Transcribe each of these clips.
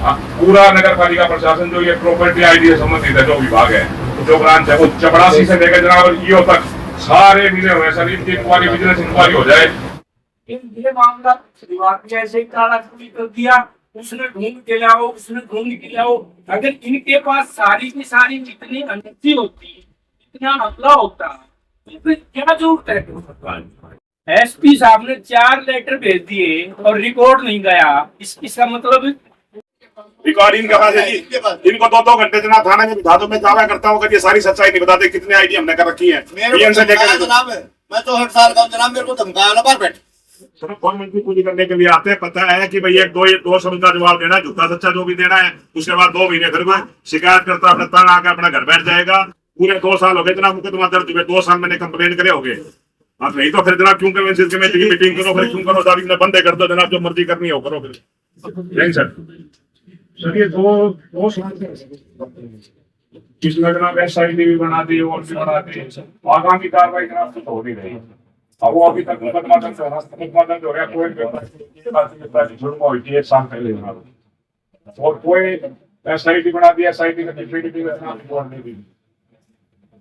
पूरा नगर पालिका प्रशासन जो ये प्रॉपर्टी आईडी से संबंधित है, जो विभाग है, जो ब्रांच है, वो चपरासी से लेकर जनाब ईओ तक सारे मिले हुए सर, इनकी इंक्वायरी, विजिलेंस इंक्वायरी हो जाए। ये मामला विभाग ने ऐसे ही तालाबंदी कर दिया, उसने ढूंढ के लाओ, उसने ढूंढ के लाओ। अगर इनके पास सारी की सारी जितनी अनुमति होती, इतना हमला होता, तो फिर क्या जरूरत है? एसपी साहब ने 4 लेटर भेज दिए और रिकॉर्ड नहीं गया, इसका मतलब रिकॉर्डिंग कहाँ से जी? इनको 2-2 घंटे जना थाने में बिठा दो, मैं दावा करता हूँ कि ये सारी सच्चाई नहीं बताते कितने आईडी हमने कर रखी है। मैं तो 8 साल का जनाब, मेरे को धमकाया ना बार बैठ प्रधानमंत्री पूरी करने के लिए आते हैं। पता है कि भाई 1-2 शब्द का जवाब देना, झूठा सच्चा जो भी देना है, उसके बाद 2 महीने फिर कोई शिकायत करता अपने तन आकर अपना घर बैठ जाएगा। पूरे 2 साल हो गए जना मुकदमा दर्ज हुए, 2 साल मैंने कंप्लेन करे हो गए। अब नहीं तो फिर जनाब क्यों कमेटी की मीटिंग करो, फिर क्यों करो दादी ने बंदे कर दो जनाब, जो मर्जी करनी हो करो फिर। नहीं सर ये 2 साल किसने जनाब SIT भी बना दी और भी बना दी, आगामी कार्रवाई जनाब तो हो नहीं रही। अब वो अभी तक मुकदमा दर्ज हो गया, कोई हुई 1 साल पहले और कोई SIT बना दिया, SIT का नहीं दी।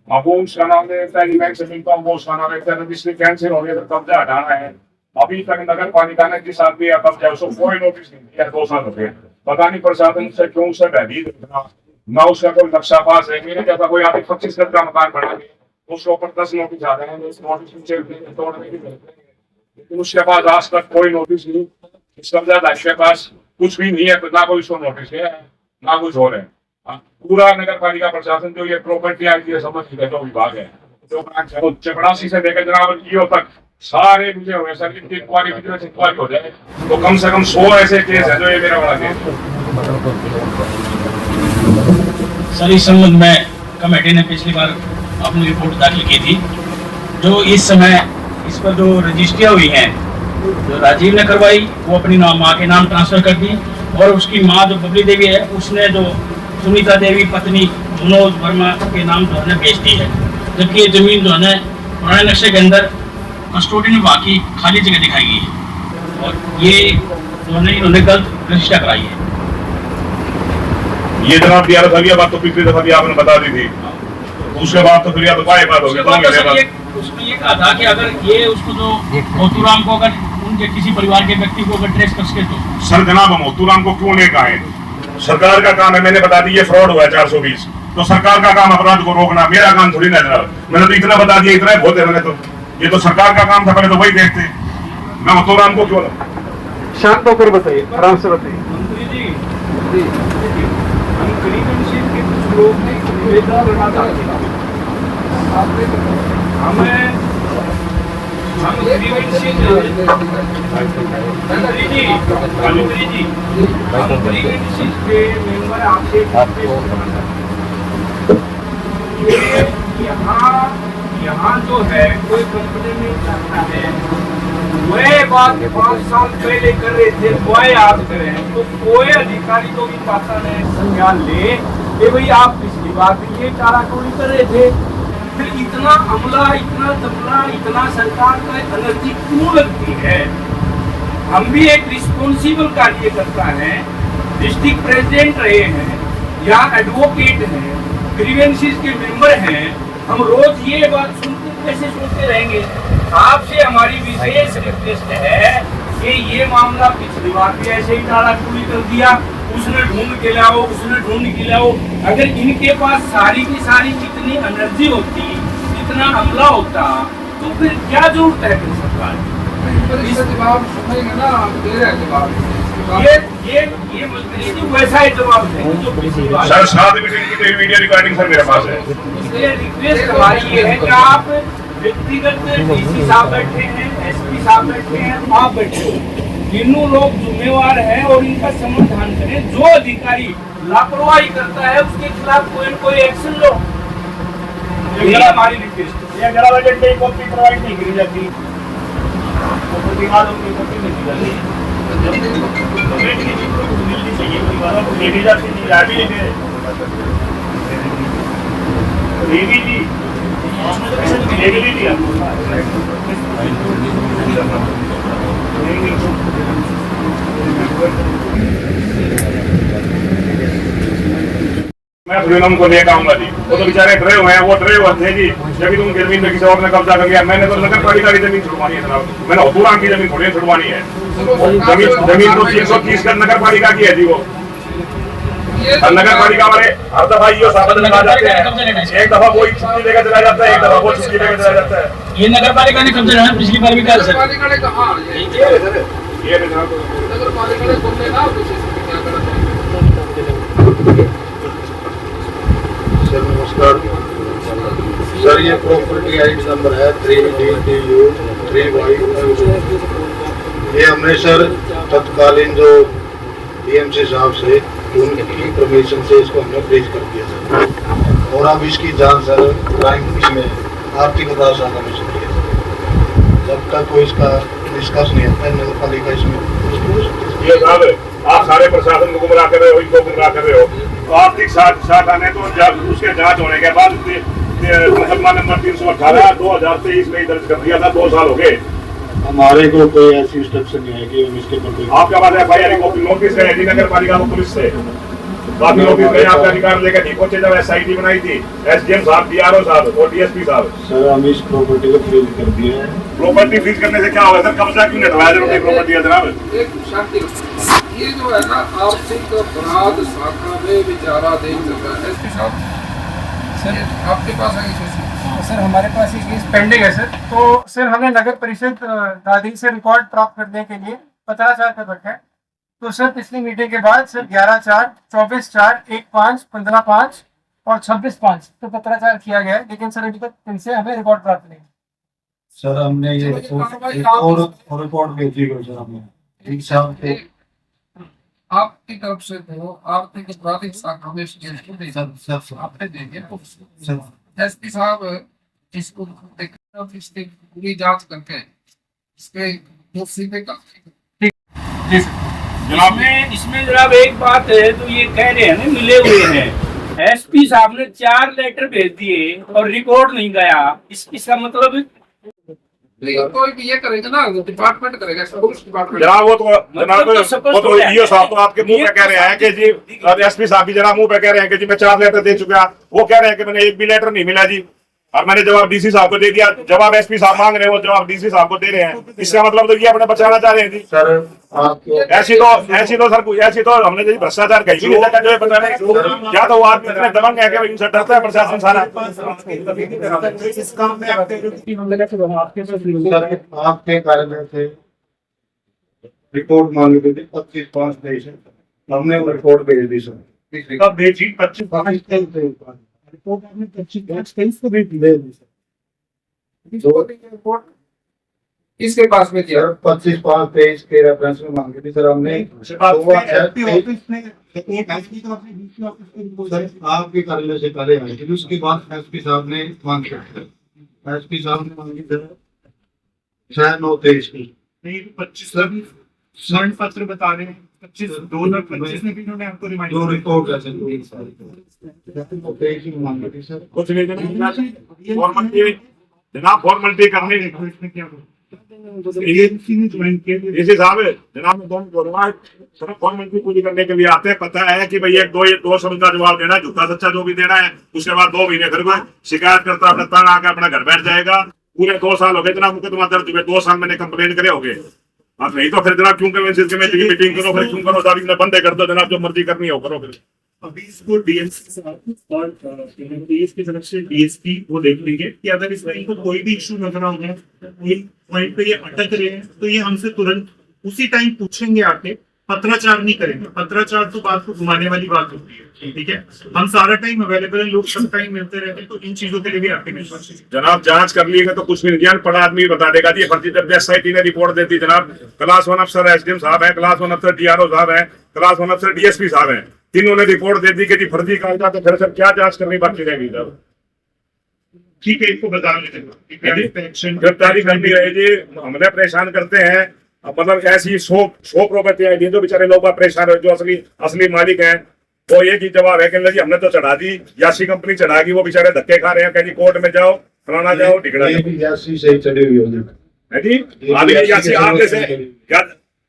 अब वो उसका नाम देता है, मैं से मिलता हूँ, वो उसका नाम देता है, रजिस्ट्री कैंसिल हो गया, तो कब्जा हटाना है। अभी तक नगर पालिका ने जिस आदमी का कब्जा उसको कोई नोटिस नहीं दिया, 2 साल हो गए। पता नहीं प्रशासन से क्यों से भयभीत ना उसका कोई नक्शा पास है। मेरे जैसा कोई आदमी 25 गज का मकान बना के उसके ऊपर 10 नोटिस आ रहे हैं, तोड़ने की, लेकिन उसके पास आज तक कोई नोटिस नहीं। इस कब्जादार के पास कुछ भी नहीं है, ना कोई उसको नोटिस है ना कुछ हो रहा है। पूरा नगर पालिका प्रशासन जो ये प्रॉपर्टी आईडी से संबंधित है, जो विभाग है, जो ब्रांच है, वो चपरासी से लेकर जनाब ईओ तक सारे मिले हुए सर, इनकी इंक्वायरी, विजिलेंस इंक्वायरी हो जाए तो कम से कम 100 ऐसे केस है जो ये मेरा बड़ा केस सर। इस संबंध में कमेटी ने पिछली बार अपनी रिपोर्ट दाखिल की थी। जो इस समय इस पर जो रजिस्ट्रियाँ हुई हैं, जो राजीव ने करवाई, वो अपनी माँ के नाम ट्रांसफर कर दी, और उसकी माँ जो बबली देवी है, उसने जो सुनीता देवी पत्नी मनोज वर्मा के नाम जो है बेच दी है। जबकि ये जमीन जो है पुराने नक्शे के अंदर कस्टोडी में बाकी खाली जगह दिखाई गई है, और ये जो है इन्होंने गलत रजिस्टर कराई है। ये जनाब दिया था, बात तो पिछली दफा भी आपने बता दी थी, उसके बाद तो फिर बात हो गया। उसमें ये कहा था कि अगर ये उसको जो मोतूराम को अगर उनके किसी परिवार के व्यक्ति को अगर ट्रेस कर सके तो। सर जनाब मोतूराम को क्यों नहीं कहा? सरकार का काम है, मैंने बता दी ये फ्रॉड हुआ है 420, तो सरकार का काम अपराध को रोकना, मेरा काम थोड़ी ना जनाब। मैंने तो इतना बता दिया, इतना बहुत है। मैंने तो ये तो सरकार का काम था, पहले तो वही देखते। मैं मोतूराम को क्यों शांत होकर बताइए, आराम से बताइए। यहाँ जो है कोई कंपनी नहीं करता है, वह बात 5 साल पहले कर रहे थे, वह याद करें तो कोई अधिकारी को भी पता नहीं संज्ञान ले कि भाई आप पिछली बार भी ये काराकोरी कर रहे थे। फिर इतना अमला, इतना दमला, इतना सरकार का एनर्जी क्यों लगती है? हम भी एक रिस्पॉन्सिबल कार्यकर्ता हैं, डिस्ट्रिक्ट प्रेसिडेंट रहे हैं या एडवोकेट हैं, ग्रीवेंसेस के मेंबर हैं। हम रोज ये बात सुनते कैसे सुनते रहेंगे? आपसे हमारी विशेष रिक्वेस्ट है कि ये मामला पिछली बार भी ऐसे ही टालाटूली कर दिया, उसने ढूंढ के लाओ, उसने ढूंढ के लाओ। अगर इनके पास सारी की सारी जितनी एनर्जी होती, इतना हमला होता, तो फिर क्या जरूरत है फिर सरकार? जवाब सुनेंगे ना, दे रहे हैं जवाब। ये मंत्री वैसा ही जवाब देंगे जो पिछली बार। सर 7 वीडियो रिकॉर्डिंग सर मेरे पास है। इसलिए रिक्वेस्ट हमारी ये है कि आप व्यक्तिगत डीसी साहब बैठे हैं, एसपी साहब बैठे हैं, आप बैठे हो, तीनों लोग जिम्मेवार हैं और इनका समाधान करें। जो अधिकारी लापरवाही करता है उसके खिलाफ कोई न कोई एक्शन लो, ये हमारी रिक्वेस्ट है। 11 बजे की कॉपी प्रोवाइड नहीं की जाती, मिलनी चाहिए, लेके जाती नहीं, आ भी लेके देवी जी लेके नहीं दिया। नहीं मैं फिल्म को लेकर आऊंगा जी। वो तो बेचारे डरे हुए हैं, वो डरे हुए थे जी जब तुम जमीन में किसी और ने कब्जा कर लिया। मैंने तो नगर पालिका की जमीन छुड़वानी है जनाब, मैंने हुतूराम की जमीन थोड़ी छुड़वानी है। जमीन तो 330 का नगर पालिका की है जी वो। और नगर पालिका वाले हर दफा ये साबित लगा जाते हैं, एक दफा वो छुट्टी लेकर चला जाता है, एक दफा वो छुट्टी लेकर चला जाता है। ये नगर पालिका ने कब्जा रहा पिछली बार भी कहा सर। पालिका ने कहा ये जनाब नगर पालिका ने बोलने ना क्या करना सर नमस्कार सर, ये प्रॉपर्टी आइट नंबर है 3DTU 3Y। ये हमने सर तत्कालीन जो DMC साहब से उनकी परमिशन से इसको हमने फ्रीज कर दिया सर, और अब इसकी जांच सर क्राइम इसमें आर्थिक अपराध शाखा में चल रही है। जब तक कोई इसका डिस्कस नहीं होता है नगर पालिका इसमें ये साहब आप सारे प्रशासन को गुमराह कर रहे हो, इनको गुमराह कर रहे हो। तो आर्थिक शाखा ने तो उसके जांच होने के बाद मुकदमा नंबर 318 2023 में दर्ज कर दिया था, 2 साल हो गए। हमारे को कोई ऐसी इंस्ट्रक्शन नहीं है कि हम इसके ऊपर कोई आपके पास FIR नोटिस है जी नगर पालिका को पुलिस से काफी नोटिस में आपका अधिकार लेकर नहीं पहुंचे। जब SIT बनाई थी SDM साहब, DRO साहब और DSP साहब, सर हम इस प्रॉपर्टी को फ्रीज कर दिया है। प्रॉपर्टी फ्रीज करने से क्या होगा सर? कब्जा क्यों हटवाया जरूरी प्रॉपर्टी है जनाब? एक शांति रखो। ये जो है ना आर्थिक अपराध शाखा में विचारा दे चुका है। एसपी साहब सर आपके पास है सर हमारे पास ये केस पेंडिंग है सर। तो सर हमें नगर परिषद दादी से रिकॉर्ड प्राप्त करने के लिए 15/4 तक रखा है। तो सर पिछली मीटिंग के बाद सर 11/4, 24/4, 1/5, 15/5 और 26/5 तो 15/4 किया गया है, लेकिन सर अभी तक इनसे हमें रिकॉर्ड प्राप्त नहीं। सर हमने ये रिपोर्ट भेजी है सर हमने एक साहब थे आपकी तरफ से तो आर्थिक अपराध शाखा में सर आपने दे दिया। सर एसपी साहब इसको इसकी पूरी जांच करके इसके दोषी पे जनाब इसमें जनाब एक बात है, तो ये कह रहे हैं ना मिले हुए हैं। SP साहब ने 4 लेटर भेज दिए और रिकॉर्ड नहीं गया, इसका मतलब कोई भी ये करेगा ना, डिपार्टमेंट करेगा, पुलिस डिपार्टमेंट। जनाब वो तो ये साहब तो आपके मुंह पे कह रहे हैं कि जी SP साहब भी जनाब मुंह पे कह रहे हैं कि जी मैं 4 लेटर दे चुका। वो कह रहे हैं कि मैंने एक भी लेटर नहीं मिला जी, और मैंने जवाब DC साहब को दे दिया। जवाब SP साहब मांग रहे हैं, वो जवाब DC साहब को दे रहे हैं। इसका मतलब तो ये अपने बचाना चाह रहे हैं जी। सर आपको ऐसी तो सर ऐसी तो हमने जी भ्रष्टाचार कहीं भी नहीं देखा जो बता रहे। क्या तो वो आदमी इतने दबंग है कि उनसे डरता है प्रशासन सारा। सर आपके कार्यालय से रिपोर्ट मांगी गई थी 25/5 हमने वो रिपोर्ट भेज दी सर। कब भेजी? 25/5 रिपोर्ट आपने 25/5 को भेज दी रिपोर्ट इसके पास में दिया 25/5 के रेफरेंस में मांगी थी सर हमने। सर आपके कार्यालय से पहले आई थी, उसके बाद SP साहब ने मांगी थी। SP साहब ने मांगी थी 6/9/23 की। 25 स्वर्ण पत्र बता रहे हैं 25/2/25 में भी इन्होंने आपको रिमाइंड दो रिपोर्ट है मांगी थी सर। कुछ नहीं जनाब फॉर्मेलिटी करनी इसमें क्या इसी साहब जनाब में दोनों सिर्फ फॉर्मेलिटी पूरी करने के लिए आते हैं। पता है कि भाई एक दो शब्द का जवाब देना, झूठा सच्चा जो भी देना है, उसके बाद 2 महीने फिर कोई शिकायत करता अपना आकर अपना घर बैठ जाएगा। पूरे 2 साल हो गए जनाब मुकदमा दर्ज हुए, 2 साल मैंने कंप्लेन करे हो गए। अब नहीं तो फिर जनाब क्यों कमेटी मीटिंग करो, फिर क्यों करो साहब इतना बंदे कर दो जनाब, जो मर्जी करनी हो करो। फिर अभी इसको DMC साहब और पुलिस की तरफ से DSP वो देख लेंगे कि अगर इसमें इनको कोई भी इशू नजर आ रहा है, कोई पॉइंट पे ये अटक रहे हैं, तो ये हमसे तुरंत उसी टाइम पूछेंगे आके। पत्राचार नहीं करेंगे, पत्राचार तो बात को घुमाने वाली बात होती है। ठीक है, हम सारा टाइम अवेलेबल है, लोग सब टाइम मिलते रहते हैं, तो इन चीजों के लिए भी आपके विश्वास है। जनाब जांच कर लीजिएगा तो कुछ भी नहीं, जान पड़ा आदमी बता देगा जी। फर्जी जब SIT ने रिपोर्ट देती जनाब, क्लास 1 अफसर SDM साहब है, क्लास 1 अफसर DRO साहब है, क्लास 1 अफसर DSP साहब है, तीनों ने रिपोर्ट दे दी कि जी फर्जी कागजात, तो फिर सर क्या जांच करनी बाकी रहेगी साहब? ठीक है, इसको बता लेते हैं गिरफ्तारी करनी रहे जी, हमने परेशान करते हैं। मतलब ऐसी 100 प्रॉपर्टी आई थी जो बेचारे लोग परेशान है, जो असली मालिक हैं वो एक ही जवाब है कि हमने तो चढ़ा दी, यासी कंपनी चढ़ागी, वो बेचारे धक्के खा रहे हैं, कहीं कोर्ट में जाओ, फलाना जाओ, ढिगड़ा जाओ। यासी से चढ़ी हुई होगी है जी, यासी आपने से क्या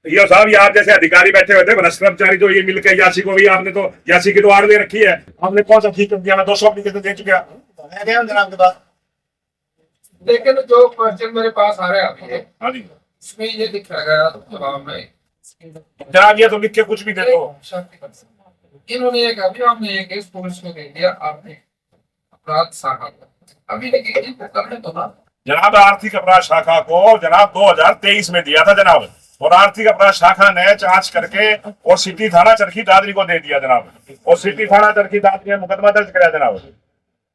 ये साहब, ये आप जैसे अधिकारी बैठे हुए थे, भ्रष्ट कर्मचारी जो ये मिलकर यासी को भी आपने तो यासी की तो आड़ दे रखी है। आपने कौन सा ठीक कर दिया? मैं 200 एप्लीकेशन दे चुका। मैं गया हूँ जनाब के पास। लेकिन जो क्वेश्चन मेरे पास आ रहा है अभी, हाँ जी इसमें ये दिख रहा है जवाब में, जनाब, ये तो लिख के कुछ भी दे दो। इन्होंने एक अभियोग में एक केस पुलिस को दे दिया आपने अपराध शाखा को, अभी लेकिन इनको करने तो ना। जनाब, आर्थिक अपराध शाखा को जनाब 2023 में दिया था जनाब, और आर्थिक अपराध शाखा ने जांच करके और सिटी थाना चरखी दादरी को दे दिया जनाब, और सिटी थाना चरखी दादरी ने मुकदमा दर्ज कराया जनाब।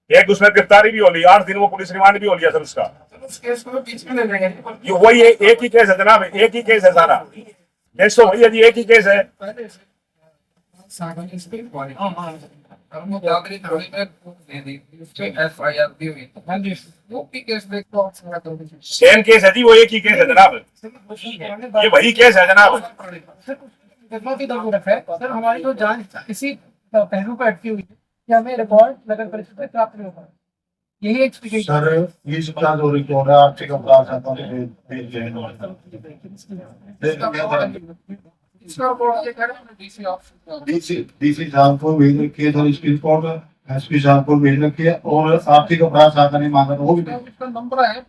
एक उसमें गिरफ्तारी भी हो ली, 8 दिन वो पुलिस रिमांड भी हो लिया सर उसका। उस केस को बीच में ले लेंगे। ये वही एक ही केस है जनाब, एक ही केस है सारा केस, तो वही है जी, एक ही केस है। पहले से शाखा ने इसके बारे में हम दादरी थाने में दे दी, उस पे एफआईआर भी हुई। हां जी, वो भी केस देखो सेम केस है जी, वो एक ही केस है जनाब, ये वही केस है जनाब। सर हमारी जो जांच इसी पहलू पर अटकी हुई है कि हमें रिकॉर्ड नगर परिषद से प्राप्त नहीं होगा, यही एक्सप्लिकेशन। सर इसका जो रिकॉर्ड है आर्थिक अपराध शाखा में भेज इसका बोल के करें डीसी ऑफिस डीसी साहब को भेज रखी है सर, इसकी रिपोर्ट एसपी साहब को भेज रखी है, और आर्थिक अपराध शाखा ने मांगा तो वो भी इसका नंबर है।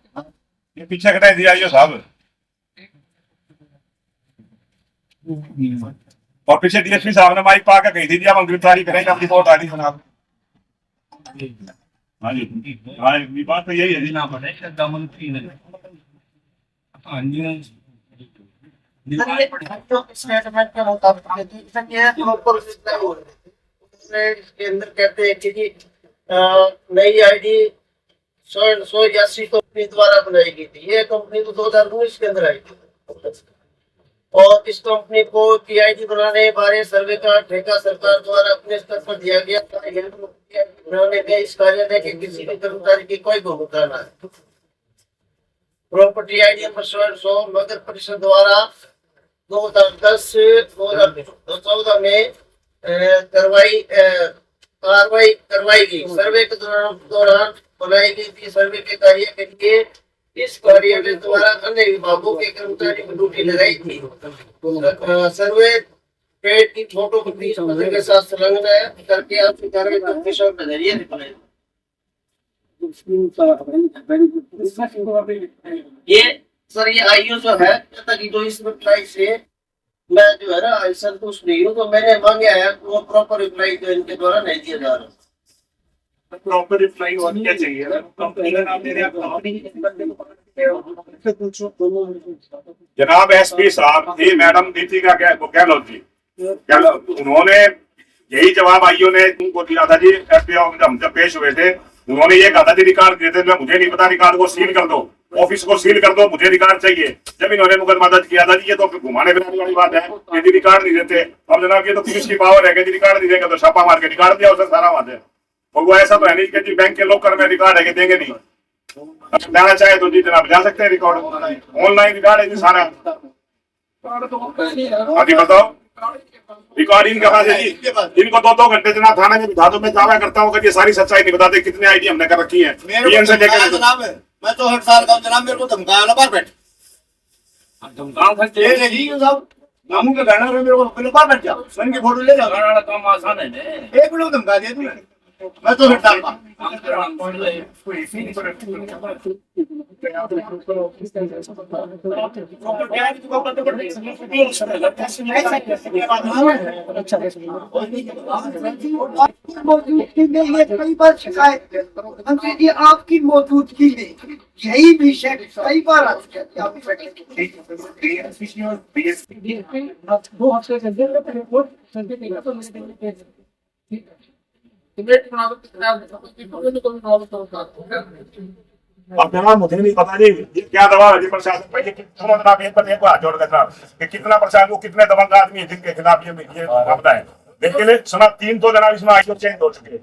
ये पीछे कटा दिया ये साहब, और पीछे डीएसपी साहब ने माइक पाकर कही थी जी, अब हम गिरफ्तारी करेंगे, अपनी रिपोर्ट आ रही जनाब। हाँ जी, हाँ ये बात तो यही है जी। स्टेटमेंट के मुताबिक इसके अंदर कहते हैं कि नई आईडी 181 कंपनी द्वारा बनाई गई थी। ये कंपनी तो 2019 के अंदर आई थी, और इस कंपनी को की आईडी बनाने बारे सर्वे का ठेका सरकार द्वारा अपने स्तर पर दिया गया था। बनाने के इस कार्यालय के किसी भी कर्मचारी की कोई भूमिका न है। प्रॉपर्टी आईडी नंबर 100 नगर परिषद द्वारा 2010-2014 में कार्रवाई करवाई गई। सर्वे के दौरान बनाई गई थी। सर्वे के कार्य के लिए इस कार्यालय द्वारा अन्य विभागों के कर्मचारी को ड्यूटी लगाई थी। सर्वे पेड की फोटो के साथ संलग्न करके आपकी कार्रवाई को विषय के नजरिए दिखाएं। ये सर ये आईओ जो है ताकि जो इस रिप्लाई से मैं जो है ना संतुष्ट नहीं हूँ, तो मैंने मांगे है वो प्रॉपर रिप्लाई जो इनके द्वारा नहीं दिया जा रहा। प्रॉपर रिप्लाई और क्या चाहिए? कंपनी का नाम दे रहे जनाब एसपी साहब, ये मैडम दीपिका गहलोत जी, उन्होंने यही जवाब आईओ ने उनको दिया था जी। एसपी हम जब पेश हुए थे, उन्होंने ये कहा था जी रिकॉर्ड देते थे, मुझे नहीं पता, रिकॉर्ड को सील कर दो, ऑफिस को सील कर दो, मुझे रिकॉर्ड चाहिए। जब इन्होंने मुकदमा दर्ज किया था जी, ये तो घुमाने फिराने वाली बात है, यदि रिकॉर्ड नहीं देते। अब जनाब ये तो पुलिस की पावर है कि रिकॉर्ड नहीं देंगे तो छापा मार के रिकॉर्ड दिया उसे सारा बात है। और वो ऐसा तो है नहीं कि जी बैंक के लॉकर में रिकॉर्ड है कि देंगे नहीं, जाना चाहे तो जी जनाब जा सकते हैं, रिकॉर्ड ऑनलाइन रिकॉर्ड है जी सारा। अभी बताओ रिकॉर्ड इनके पास है जी, इनको 2-2 घंटे जनाब थाने में बिठा दो, मैं दावा करता हूँ कि ये सारी सच्चाई नहीं बताते कितने आईडी हमने कर रखी है। जनाब मैं 64 साल का हूँ जनाब, मेरे को धमकाया ना बार बैठ मामू के गाना में मेरे को बार बैठ जाओ, सन की फोटो ले जाओ, काम आसान है। एक मिनट धमका दिया तूने। मैं तो 64 साल का मौजूदगी में ये कई बार शिकायत हमसे ये आपकी मौजूदगी में यही विषय कई बार आ चुका है। 2 हफ्ते से रिपोर्ट अब जनाब मुझे नहीं पता जी ये क्या दबाव है जी प्रशासन पर, ये कितना जनाब एक पर एक को हाथ जोड़ कर जनाब कि कितना प्रशासन को कितने दबंग आदमी है जिनके खिलाफ ये मामला है। लेकिन सुना 3 तो जनाब इसमें आईओ चेंज हो चुके,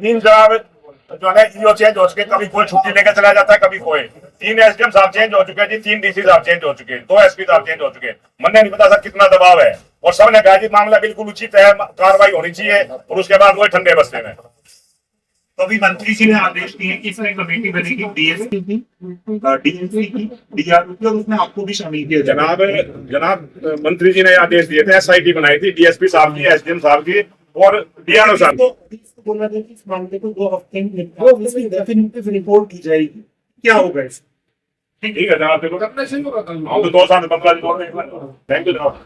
3 जनाब जो है ईओ चेंज हो चुके, कभी कोई छुट्टी लेकर चला जाता है, कभी कोई। 3 एसडीएम साहब चेंज हो चुके जी, 3 डीसी साहब चेंज हो चुके, 2 एसपी साहब चेंज हो चुके। मैंने नहीं पता सर कितना दबाव है, और सबने कहा जी मामला बिल्कुल उचित है, कार्रवाई होनी चाहिए, और उसके बाद वही ठंडे बस्ते में तो अभी मंत्री जी ने आदेश दिए कि इसमें कमेटी बनेगी डीएसपी की, डीएसपी की, डीआरओ की, और उसमें आपको भी शामिल किया जाए। जनाब मंत्री जी ने आदेश दिए थे, एसआईटी बनाई थी डीएसपी साहब की, एसडीएम साहब की और डीआरओ साहब की। तो बोला गया कि इस मामले को 2 हफ्ते में डेफिनेटिव रिपोर्ट की जाएगी, क्या होगा इसमें? ठीक है जनाब, देखो करने से होगा कल। हम तो 2 साल में 15 दिन और थैंक यू जनाब।